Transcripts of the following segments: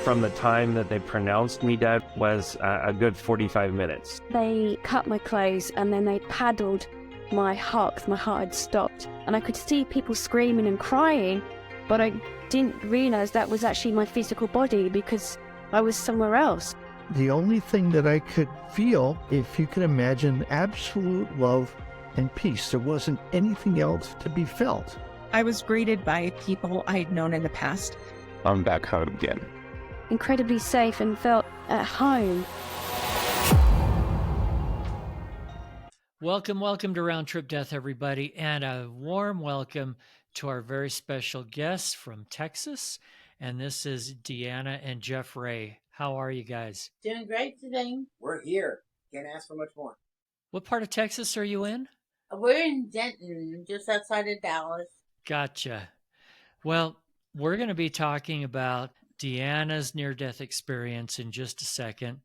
From the time that they pronounced me dead was a good 45 minutes. They cut my clothes and then they paddled my heart because my heart had stopped. And I could see people screaming and crying, but I didn't realise that was actually my physical body because I was somewhere else. The only thing that I could feel, if you could imagine, absolute love and peace. There wasn't anything else to be felt. I was greeted by people I had known in the past. I'm back home again. Incredibly safe and felt at home. Welcome to Round Trip Death, everybody, and a warm welcome to our very special guests from Texas. And this is Deanna and Jeff Rae. How are you guys? Doing great today. We're here. Can't ask for much more. What part of Texas are you in? We're in Denton, just outside of Dallas. Gotcha. Well, we're going to be talking about Deanna's near-death experience in just a second.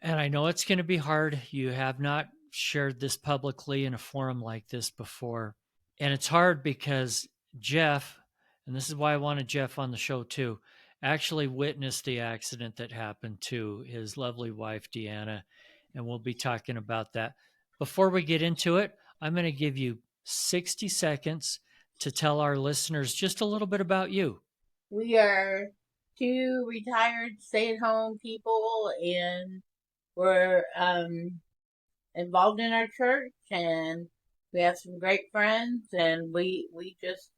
And I know it's going to be hard. You have not shared this publicly in a forum like this before. And it's hard because Jeff, and this is why I wanted Jeff on the show too, actually witnessed the accident that happened to his lovely wife, Deanna. And we'll be talking about that. Before we get into it, I'm going to give you 60 seconds to tell our listeners just a little bit about you. We are two retired stay-at-home people, and we're involved in our church, and we have some great friends, and we just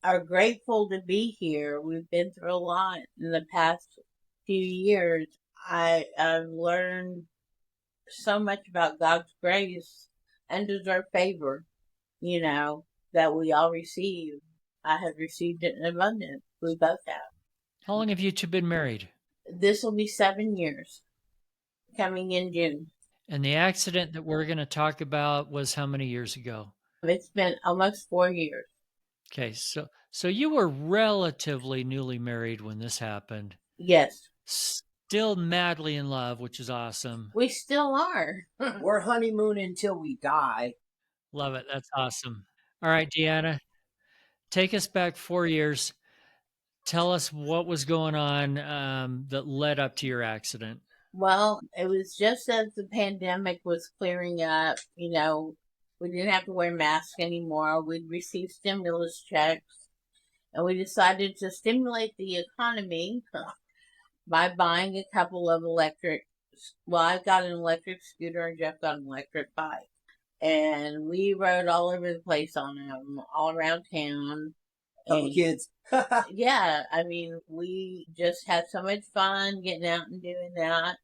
are grateful to be here. We've been through a lot in the past few years. I've learned so much about God's grace and deserved favor, that we all receive. I have received it in abundance. We both have. How long have you two been married? This will be 7 years, coming in June. And the accident that we're going to talk about was how many years ago? It's been almost 4 years. Okay, so you were relatively newly married when this happened. Yes. Still madly in love, which is awesome. We still are. We're honeymooning until we die. Love it. That's awesome. All right, Deanna, take us back 4 years. Tell us what was going on that led up to your accident. Well, it was just as the pandemic was clearing up. We didn't have to wear masks anymore. We'd received stimulus checks, and we decided to stimulate the economy by buying a couple of electric. Well, I got an electric scooter, and Jeff got an electric bike. And we rode all over the place on them, all around town. Couple kids. Yeah, we just had so much fun getting out and doing that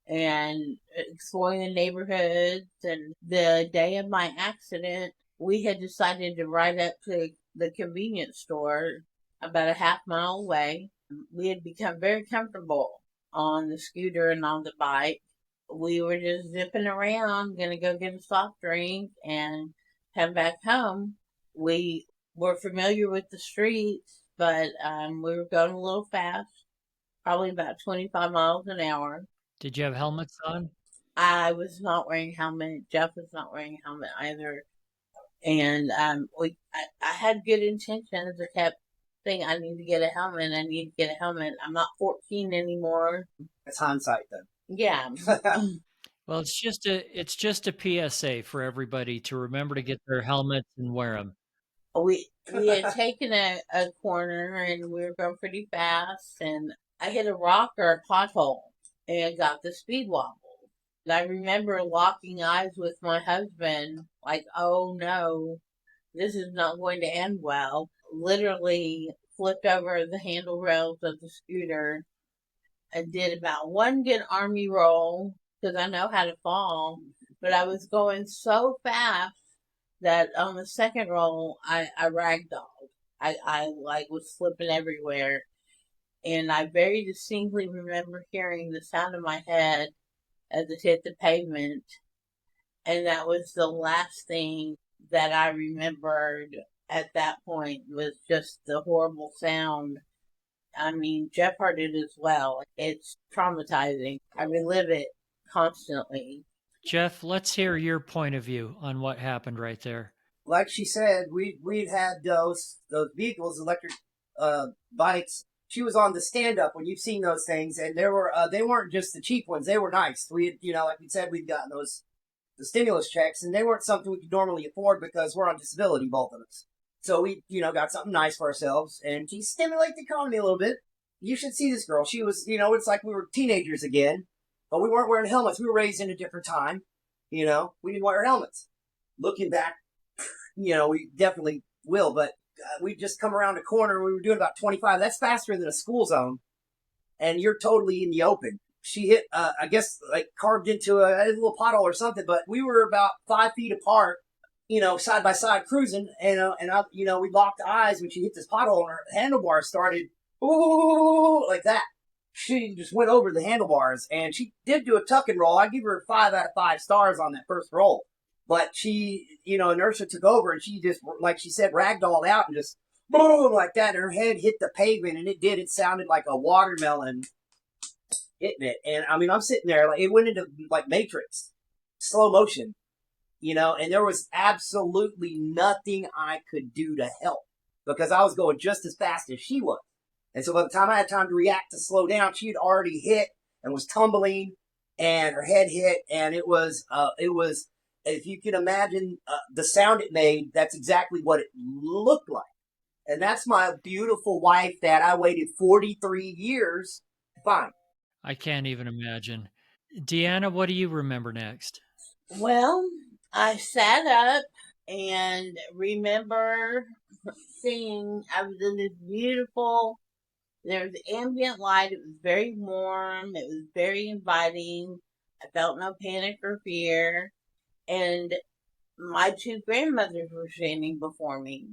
and exploring the neighborhoods. And the day of my accident, we had decided to ride up to the convenience store about a half-mile away. We had become very comfortable on the scooter and on the bike. We were just zipping around, going to go get a soft drink and come back home. We were familiar with the streets, but we were going a little fast, probably about 25 miles an hour. Did you have helmets on? I was not wearing a helmet. Jeff was not wearing a helmet either. And I had good intentions. I kept saying, I need to get a helmet. I need to get a helmet. I'm not 14 anymore. That's hindsight, though. Yeah. Well, it's just a PSA for everybody to remember to get their helmets and wear them. We had taken a corner, and we were going pretty fast, and I hit a rock or a pothole and got the speed wobble. And I remember locking eyes with my husband, like, oh no, this is not going to end well. Literally flipped over the handle rails of the scooter. I did about one good army roll because I know how to fall, but I was going so fast that on the second roll, I ragdolled. I was slipping everywhere. And I very distinctly remember hearing the sound of my head as it hit the pavement. And that was the last thing that I remembered at that point, was just the horrible sound. Jeff heard it as well. It's traumatizing. I relive it constantly. Jeff, let's hear your point of view on what happened right there. Like she said, we'd had those vehicles, electric bikes. She was on the stand-up when you've seen those things, and there were they weren't just the cheap ones. They were nice. We had, like we said, we'd gotten the stimulus checks, and they weren't something we could normally afford because we're on disability, both of us. So we, got something nice for ourselves, and to stimulate the economy a little bit. You should see this girl. She was, it's like we were teenagers again, but we weren't wearing helmets. We were raised in a different time. We didn't wear helmets. Looking back, we definitely will, but we just come around a corner. We were doing about 25. That's faster than a school zone, and you're totally in the open. She hit, I guess, like carved into a little pothole or something, but we were about 5 feet apart, side by side cruising, and we locked eyes when she hit this pothole, and her handlebars started, ooh, like that. She just went over the handlebars, and she did do a tuck and roll. I give her 5 out of 5 stars on that first roll. But she, inertia took over, and she just, like she said, ragdolled out and just boom, like that. And her head hit the pavement, and it sounded like a watermelon hitting it. And I mean, I'm sitting there, like it went into like Matrix, slow motion, and there was absolutely nothing I could do to help because I was going just as fast as she was. And so by the time I had time to react to slow down, she had already hit and was tumbling, and her head hit, and it was, if you can imagine the sound it made, that's exactly what it looked like. And that's my beautiful wife that I waited 43 years to find. I can't even imagine. Deanna, what do you remember next? Well, I sat up and remember seeing, I was in this beautiful, there was ambient light. It was very warm. It was very inviting. I felt no panic or fear. And my 2 grandmothers were standing before me.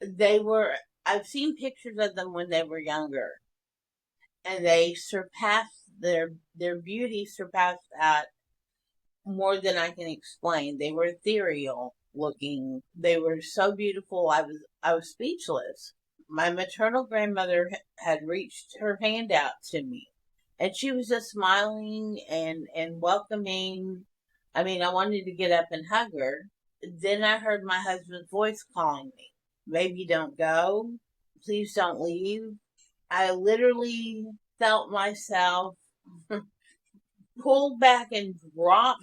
I've seen pictures of them when they were younger. And they surpassed, their beauty surpassed that more than I can explain. They were ethereal looking. They were so beautiful, I was speechless. My maternal grandmother had reached her hand out to me. And she was just smiling and welcoming. I mean, I wanted to get up and hug her. Then I heard my husband's voice calling me. Baby, don't go. Please don't leave. I literally felt myself pulled back and drop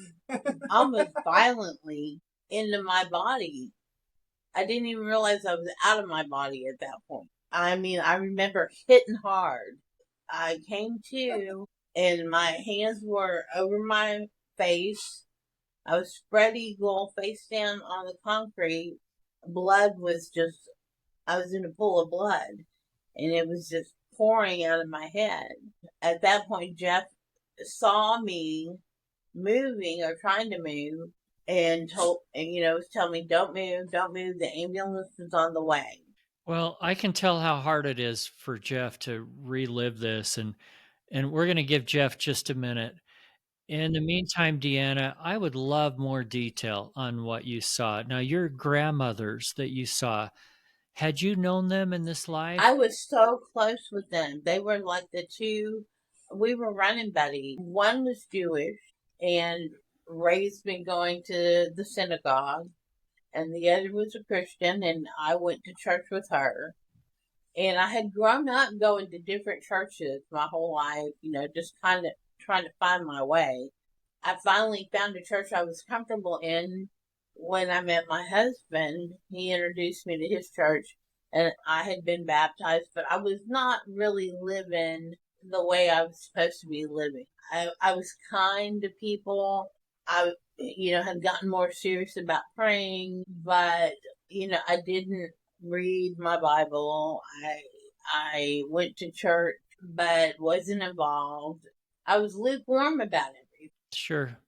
almost violently into my body. I didn't even realize I was out of my body at that point. I mean, I remember hitting hard. I came to, and my hands were over my face. I was spread eagle, face down on the concrete. Blood was just, I was in a pool of blood, and it was just pouring out of my head. At that point, Jeff saw me moving or trying to move, and was telling me, don't move, the ambulance is on the way. Well, I can tell how hard it is for Jeff to relive this, and we're going to give Jeff just a minute. In the meantime, Deanna, I would love more detail on what you saw. Now, your grandmothers that you saw, had you known them in this life? I was so close with them. They were like the 2, we were running buddies. One was Jewish and raised me going to the synagogue, and the other was a Christian, and I went to church with her. And I had grown up going to different churches my whole life, just kind of trying to find my way. I finally found a church I was comfortable in when I met my husband. He introduced me to his church, and I had been baptized, but I was not really living the way I was supposed to be living. I was kind to people. I, had gotten more serious about praying, but, I didn't read my Bible. I went to church, but wasn't involved. I was lukewarm about everything. Sure.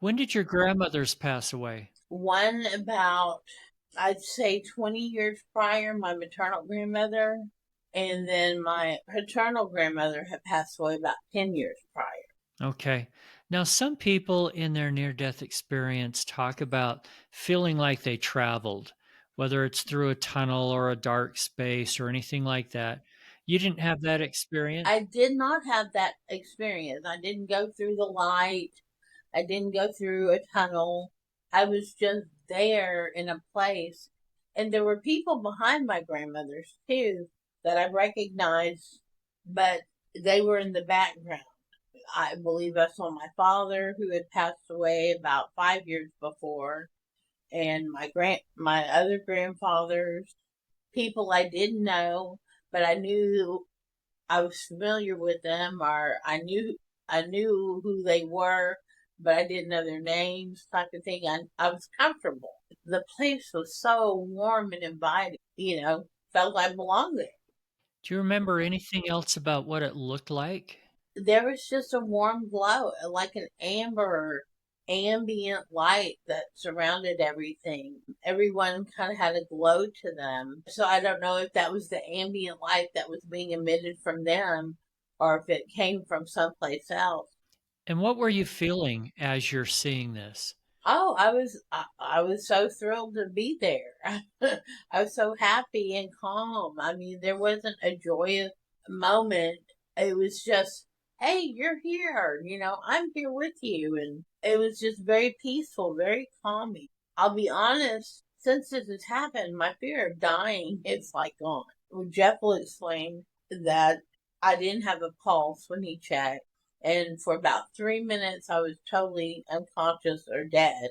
When did your grandmothers pass away? One about, I'd say 20 years prior, my maternal grandmother, and then my paternal grandmother had passed away about 10 years prior. Okay. Now, some people in their near-death experience talk about feeling like they traveled, whether it's through a tunnel or a dark space or anything like that. You didn't have that experience? I did not have that experience. I didn't go through the light. I didn't go through a tunnel. I was just there in a place. And there were people behind my grandmothers too that I recognized, but they were in the background. I believe I saw my father, who had passed away about 5 years before, and my other grandfathers, people I didn't know, but I knew I was familiar with them, or I knew who they were, but I didn't know their names, type of thing. I was comfortable. The place was so warm and inviting, felt I belonged there. Do you remember anything else about what it looked like? There was just a warm glow, like an amber ambient light that surrounded everything. Everyone kind of had a glow to them. So I don't know if that was the ambient light that was being emitted from them or if it came from someplace else. And what were you feeling as you're seeing this? Oh, I was so thrilled to be there. I was so happy and calm. I mean, there wasn't a joyous moment. It was just, hey, you're here. I'm here with you. And it was just very peaceful, very calming. I'll be honest, since this has happened, my fear of dying is like gone. Jeff will explain that I didn't have a pulse when he checked. And for about 3 minutes, I was totally unconscious or dead.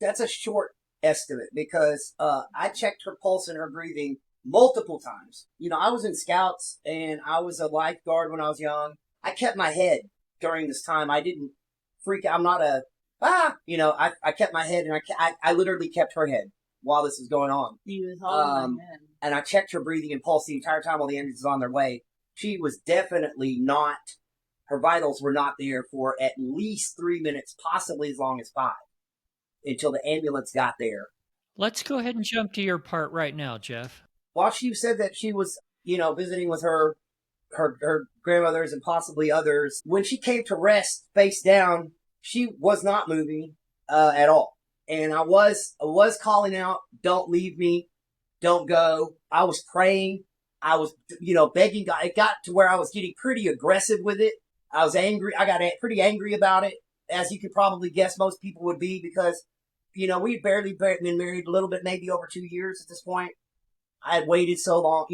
That's a short estimate because I checked her pulse and her breathing multiple times. I was in scouts and I was a lifeguard when I was young. I kept my head during this time. I didn't freak out. I'm not I kept my head and I literally kept her head while this was going on. He was holding my head. And I checked her breathing and pulse the entire time while the ambulance was on their way. She was definitely not, her vitals were not there for at least 3 minutes, possibly as long as 5, until the ambulance got there. Let's go ahead and jump to your part right now, Jeff. While she said that she was, visiting with her grandmothers and possibly others, when she came to rest face down, she was not moving at all. And I was calling out, don't leave me, don't go. I was praying. I was, begging God. It got to where I was getting pretty aggressive with it. I was angry. I got pretty angry about it, as you could probably guess most people would be, because, we had barely been married a little bit, maybe over 2 years at this point. I had waited so long,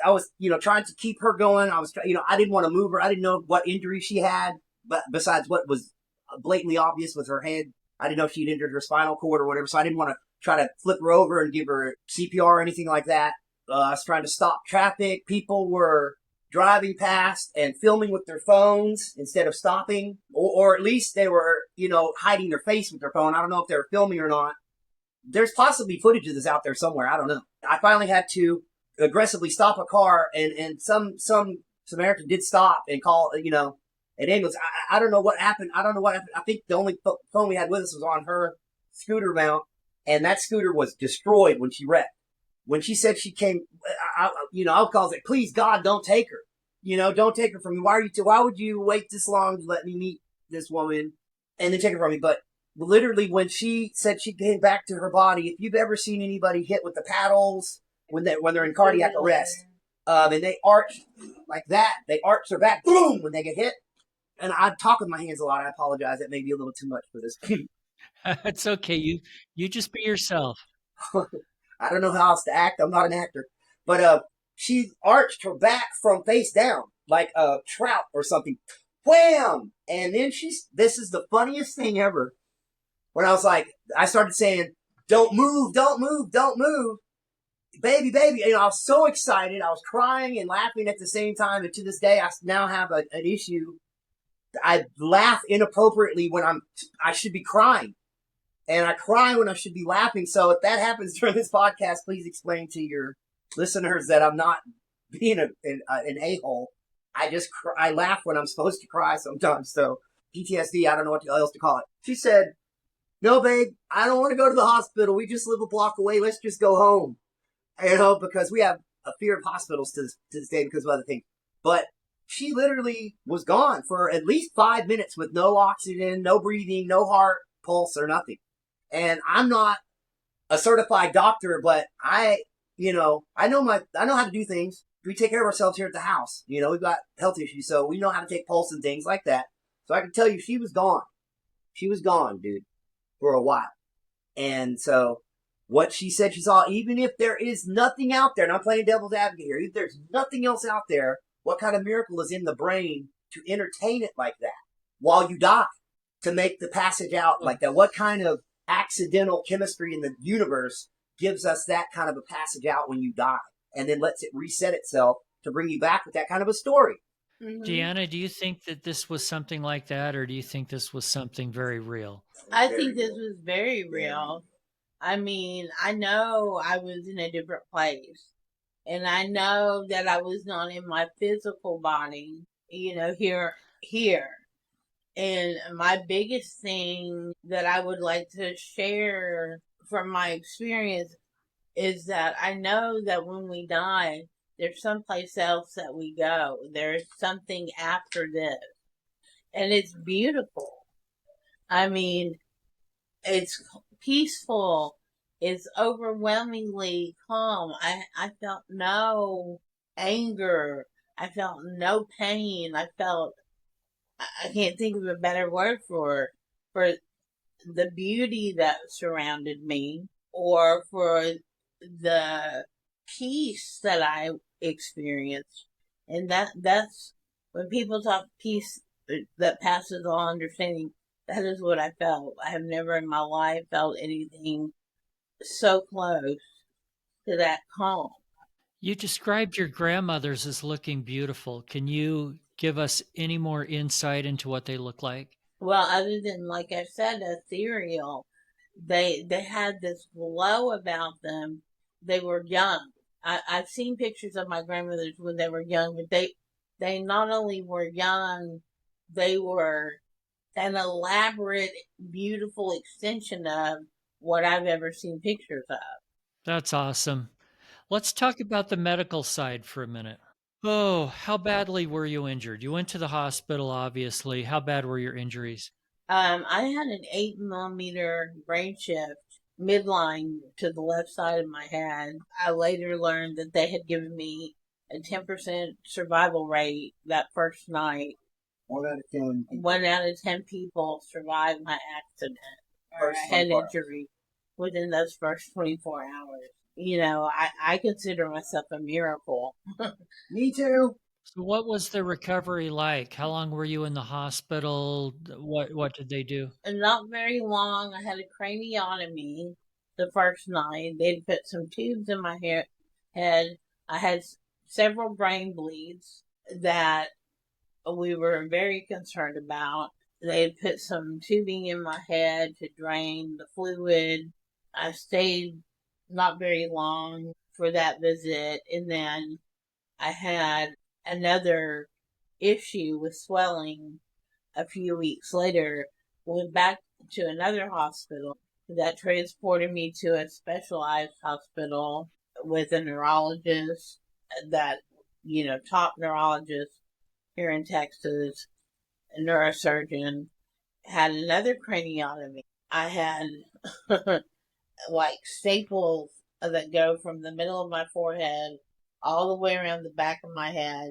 I was, trying to keep her going. I was, I didn't want to move her. I didn't know what injury she had, but besides what was blatantly obvious with her head, I didn't know if she'd injured her spinal cord or whatever. So I didn't want to try to flip her over and give her CPR or anything like that. I was trying to stop traffic. People were driving past and filming with their phones instead of stopping, or at least they were, hiding their face with their phone. I don't know if they were filming or not. There's possibly footage of this out there somewhere. I don't know. I finally had to aggressively stop a car, and some Samaritan did stop and call, an ambulance. I don't know what happened. I think the only phone we had with us was on her scooter mount, and that scooter was destroyed when she wrecked. When she said she came, I was like, please God, don't take her. Don't take her from me. Why would you wait this long to let me meet this woman and then take her from me? But literally, when she said she came back to her body, if you've ever seen anybody hit with the paddles when they're in cardiac arrest, and they arch like that, they arch their back, boom, when they get hit. And I talk with my hands a lot. I apologize. That may be a little too much for this. It's okay. You just be yourself. I don't know how else to act. I'm not an actor. But she arched her back from face down like a trout or something. Wham! And then this is the funniest thing ever. When I started saying, don't move, don't move, don't move. Baby, baby. I was so excited. I was crying and laughing at the same time. And to this day, I now have an issue. I laugh inappropriately when I should be crying. And I cry when I should be laughing. So if that happens during this podcast, please explain to your listeners that I'm not being an a-hole. I laugh when I'm supposed to cry sometimes. So PTSD, I don't know what else to call it. She said, no, babe, I don't want to go to the hospital. We just live a block away. Let's just go home. Because we have a fear of hospitals to this day because of other things. But she literally was gone for at least 5 minutes with no oxygen, no breathing, no heart pulse or nothing. And I'm not a certified doctor, but I know how to do things. We take care of ourselves here at the house. We've got health issues, so we know how to take pulse and things like that. So I can tell you she was gone. She was gone, dude, for a while. And so what she said she saw, even if there is nothing out there, and I'm playing devil's advocate here, if there's nothing else out there, what kind of miracle is in the brain to entertain it like that while you die, to make the passage out like that? What kind of accidental chemistry in the universe gives us that kind of a passage out when you die and then lets it reset itself to bring you back with that kind of a story? Mhm. Deanna, do you think that this was something like that, or do you think this was something very real? I think this was very real. I mean, I know I was in a different place. And I know that I was not in my physical body, here. And my biggest thing that I would like to share from my experience is that I know that when we die, there's someplace else that we go. There's something after this. And it's beautiful. I mean, it's peaceful. It's overwhelmingly calm. I felt no anger. I felt no pain. I can't think of a better word for the beauty that surrounded me, or for the peace that I experienced. And that's when people talk peace that passes all understanding, that is what I felt. I have never in my life felt anything so close to that calm. You described your grandmothers as looking beautiful. Can you give us any more insight into what they look like? Well, other than, like I said, ethereal, they had this glow about them. They were young. I've seen pictures of my grandmothers when they were young, but they not only were young, they were an elaborate, beautiful extension of what I've ever seen pictures of. That's awesome. Let's talk about the medical side for a minute. Oh, how badly were you injured? You went to the hospital, obviously. How bad were your injuries? I had an 8 millimeter brain shift midline to the left side of my head. I later learned that they had given me a 10% survival rate that first night. 1 out of 10. 1 out of 10 people survived my accident or head injury within those first 24 hours. I consider myself a miracle. Me too. So what was the recovery like? How long were you in the hospital? What did they do? And not very long. I had a craniotomy the first night. They'd put some tubes in my head. I had several brain bleeds that we were very concerned about. They had put some tubing in my head to drain the fluid. I stayed not very long for that visit, and then I had another issue with swelling a few weeks later. Went back to another hospital that transported me to a specialized hospital with a neurologist that, top neurologist here in Texas, a neurosurgeon. Had another craniotomy. I had like staples that go from the middle of my forehead all the way around the back of my head,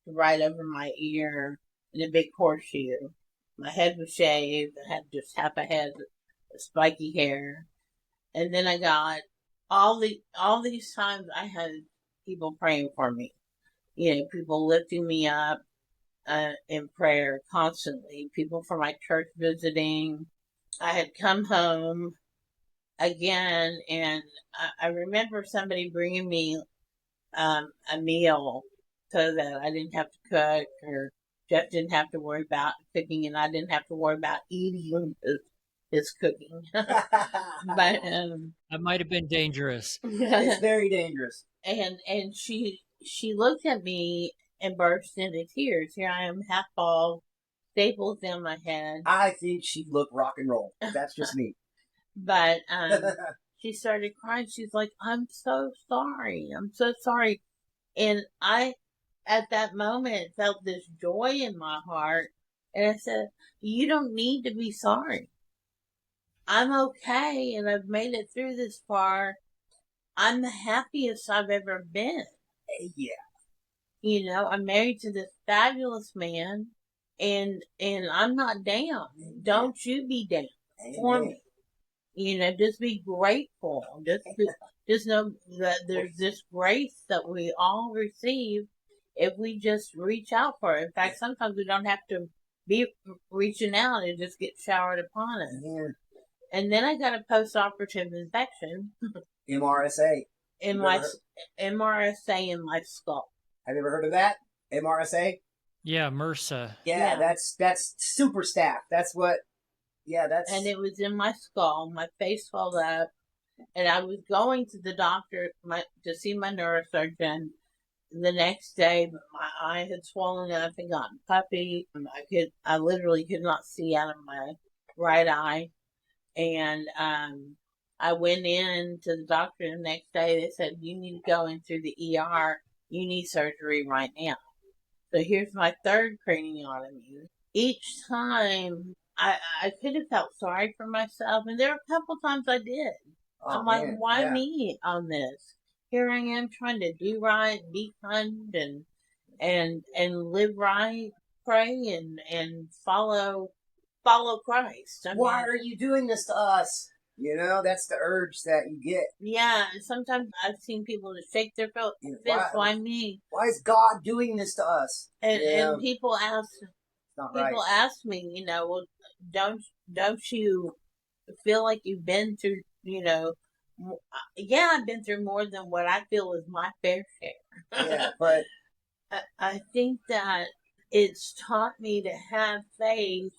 right over my ear, in a big horseshoe. My head was shaved. I had just half a head of spiky hair. And then I got all these times I had people praying for me. People lifting me up in prayer constantly. People from my church visiting. I had come home again, and I remember somebody bringing me a meal so that I didn't have to cook, or Jeff didn't have to worry about cooking, and I didn't have to worry about eating his cooking. But That might have been dangerous. It's very dangerous. And she looked at me and burst into tears. Here I am, half bald, staples in my head. I think she looked rock and roll. That's just me. But she started crying. She's like, "I'm so sorry. I'm so sorry." And I, at that moment, felt this joy in my heart. And I said, "You don't need to be sorry. I'm okay, and I've made it through this far. I'm the happiest I've ever been." Yeah. I'm married to this fabulous man, and I'm not down. Don't you be down for me. just be grateful. Just know that there's this grace that we all receive if we just reach out for it. In fact, sometimes we don't have to be reaching out and just get showered upon us. Yeah. And then I got a post-operative infection. MRSA. In my MRSA in my skull. Have you ever heard of that? MRSA? Yeah, MRSA. Yeah, that's super staph. That's what. Yeah, that's. And it was in my skull. My face swelled up, and I was going to the doctor to see my neurosurgeon the next day, but my eye had swollen up and gotten puffy. I literally could not see out of my right eye, and I went in to the doctor the next day. They said, you need to go into the ER. You need surgery right now. So here's my third craniotomy. Each time, I could have felt sorry for myself, and there were a couple times I did. I'm like, why me on this? Here I am trying to do right, be kind, and live right, pray, and follow Christ. Why are you doing this to us? That's the urge that you get. Yeah, sometimes I've seen people just shake their fists. Why me? Why is God doing this to us? And people ask me, well, don't you feel like you've been through, I've been through more than what I feel is my fair share. Yeah, but I think that it's taught me to have faith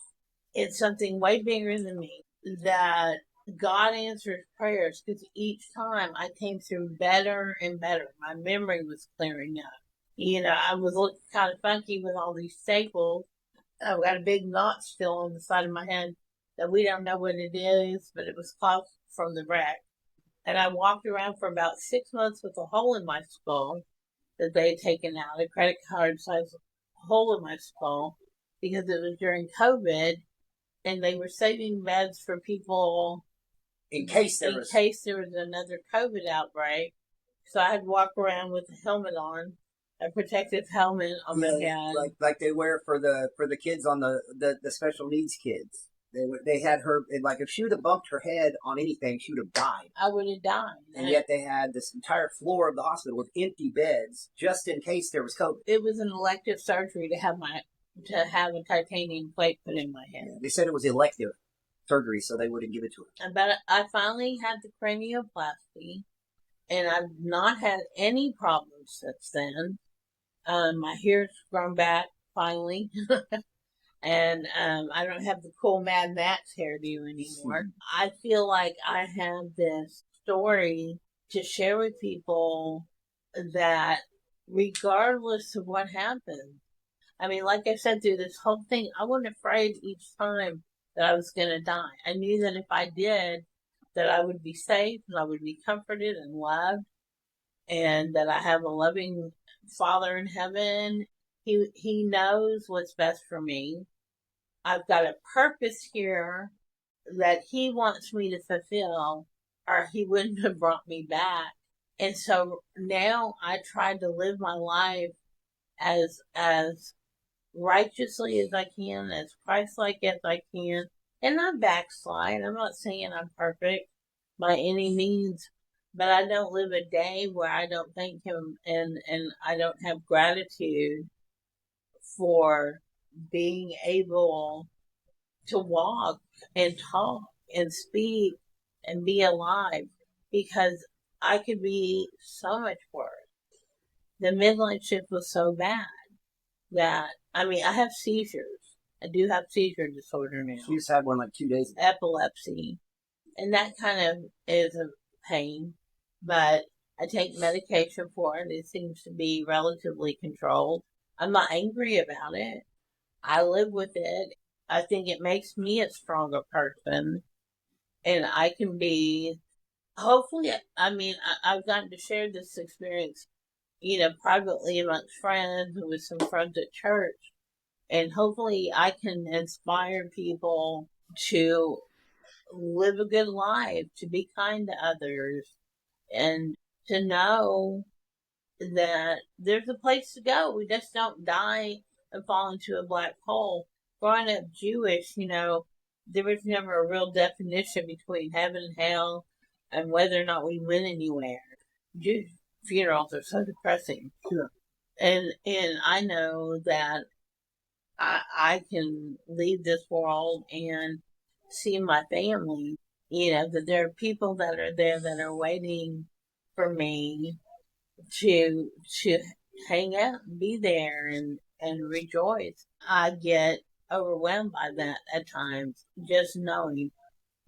in something way bigger than me, that God answers prayers, because each time I came through better and better. My memory was clearing up. I was looking kind of funky with all these staples. I've got a big knot still on the side of my head that we don't know what it is, but it was caused from the wreck. And I walked around for about 6 months with a hole in my skull that they had taken out, a credit card size hole in my skull, because it was during COVID, and they were saving beds for people in case there was another COVID outbreak. So I had to walk around with a helmet on, a protective helmet on my head, like they wear for the kids on the special needs kids. They had her, like, if she would have bumped her head on anything, she would have died. I would have died. And yet they had this entire floor of the hospital with empty beds just in case there was COVID. It was an elective surgery to have a titanium plate put in my head. Yeah, they said it was elective surgery, so they wouldn't give it to her. But I finally had the cranioplasty, and I've not had any problems since then. My hair's grown back finally. And I don't have the cool Mad Max hairdo anymore. I feel like I have this story to share with people that regardless of what happens, like I said, through this whole thing, I wasn't afraid each time that I was going to die. I knew that if I did, that I would be safe and I would be comforted and loved, and that I have a loving Father in heaven. He knows what's best for me. I've got a purpose here that he wants me to fulfill, or he wouldn't have brought me back. And so now I try to live my life as righteously as I can, as Christ-like as I can, and not backslide. I'm not saying I'm perfect by any means, but I don't live a day where I don't thank him and I don't have gratitude for being able to walk and talk and speak and be alive, because I could be so much worse. The midnight shift was so bad that, I have seizures. I do have seizure disorder now. She just had one like 2 days ago. Epilepsy. And that kind of is a pain, but I take medication for it. It seems to be relatively controlled. I'm not angry about it. I live with it. I think it makes me a stronger person. And I can be, hopefully, I've gotten to share this experience, privately amongst friends and with some friends at church. And hopefully I can inspire people to live a good life, to be kind to others, and to know that there's a place to go. We just don't die and fall into a black hole. Growing up Jewish, there was never a real definition between heaven and hell and whether or not we went anywhere. Jewish funerals are so depressing. Sure. And I know that I can leave this world and see my family. You know, that there are people that are there that are waiting for me to hang out and be there and rejoice. I get overwhelmed by that at times, just knowing.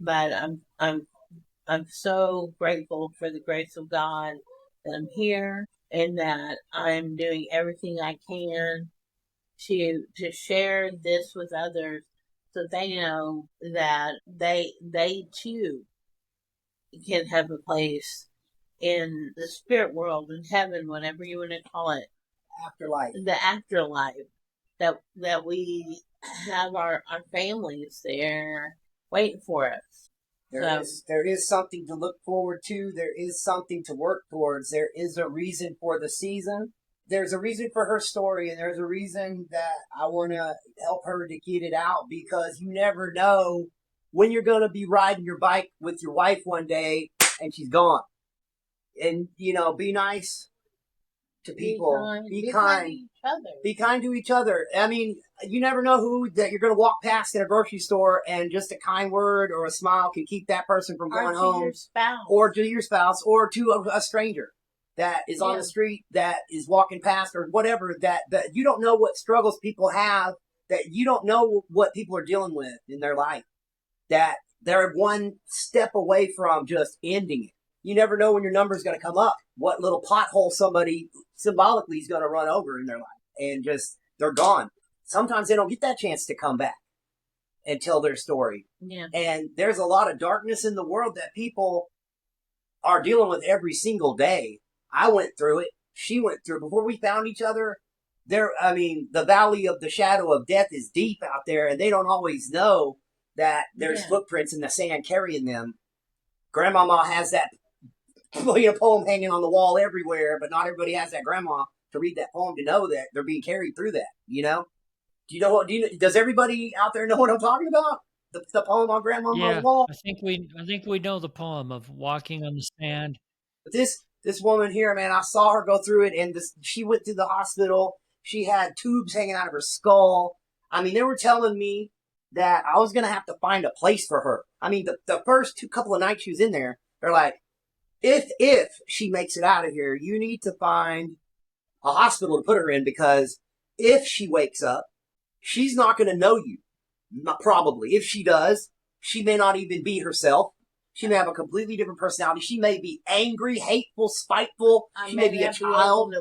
But I'm so grateful for the grace of God that I'm here and that I'm doing everything I can to share this with others so they know that they too can have a place in the spirit world, in heaven, whatever you want to call it. Afterlife. The afterlife. That we have our families there waiting for us. There is something to look forward to. There is something to work towards. There is a reason for the season. There's a reason for her story, and there's a reason that I want to help her to get it out, because you never know when you're going to be riding your bike with your wife one day and she's gone. And, you know, be nice to people. Be kind. Be kind to each other. I mean, you never know who that you're going to walk past in a grocery store, and just a kind word or a smile can keep that person from going home. Your spouse. Or to your spouse, or to a stranger that is on the street, that is walking past, or whatever, that you don't know what struggles people have, that you don't know what people are dealing with in their life, that they're one step away from just ending it. You never know when your number is going to come up, what little pothole somebody symbolically is going to run over in their life, and just, they're gone. Sometimes they don't get that chance to come back and tell their story. Yeah. And there's a lot of darkness in the world that people are dealing with every single day. I went through it. She went through it. Before we found each other, the valley of the shadow of death is deep out there, and they don't always know that there's footprints in the sand carrying them. Grandmama has that poem hanging on the wall everywhere, but not everybody has that grandma to read that poem to know that they're being carried through that, you know? Does everybody out there know what I'm talking about? The poem on Grandmama's wall? I think we know the poem of walking on the sand. But this woman here, man, I saw her go through it, and she went to the hospital. She had tubes hanging out of her skull. I mean, they were telling me that I was going to have to find a place for her. I mean, the first couple of nights she was in there, they're like, if she makes it out of here, you need to find a hospital to put her in, because if she wakes up, she's not going to know you. Probably. If she does, she may not even be herself. She may have a completely different personality. She may be angry, hateful, spiteful. She may be a child.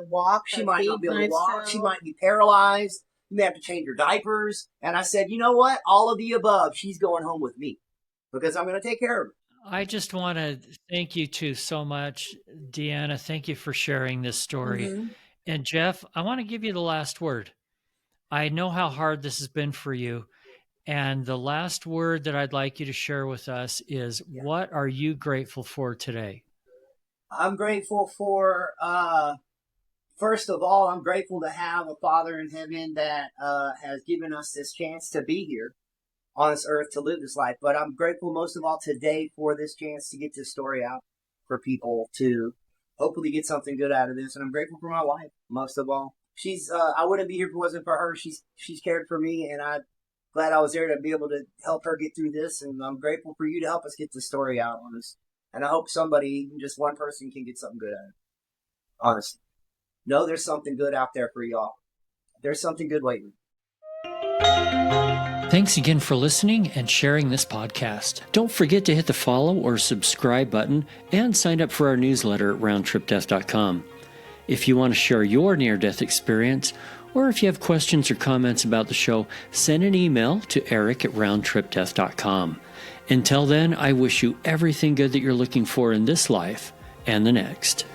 She might not be able to walk. She might be paralyzed. You may have to change her diapers. And I said, you know what? All of the above. She's going home with me, because I'm going to take care of her. I just want to thank you two so much, Deanna. Thank you for sharing this story. Mm-hmm. And Jeff, I want to give you the last word. I know how hard this has been for you. And the last word that I'd like you to share with us is, what are you grateful for today? I'm grateful for, first of all, I'm grateful to have a Father in heaven that has given us this chance to be here on this earth to live this life. But I'm grateful most of all today for this chance to get this story out for people to hopefully get something good out of this. And I'm grateful for my wife most of all. She's I wouldn't be here if it wasn't for her. She's cared for me, and I'm glad I was there to be able to help her get through this. And I'm grateful for you to help us get the story out on this. And I hope somebody, even just one person, can get something good out of it. Honestly. Know there's something good out there for y'all. There's something good waiting. Thanks again for listening and sharing this podcast. Don't forget to hit the follow or subscribe button and sign up for our newsletter at roundtripdeath.com. If you want to share your near-death experience, or if you have questions or comments about the show, send an email to eric@roundtripdeath.com. Until then, I wish you everything good that you're looking for in this life and the next.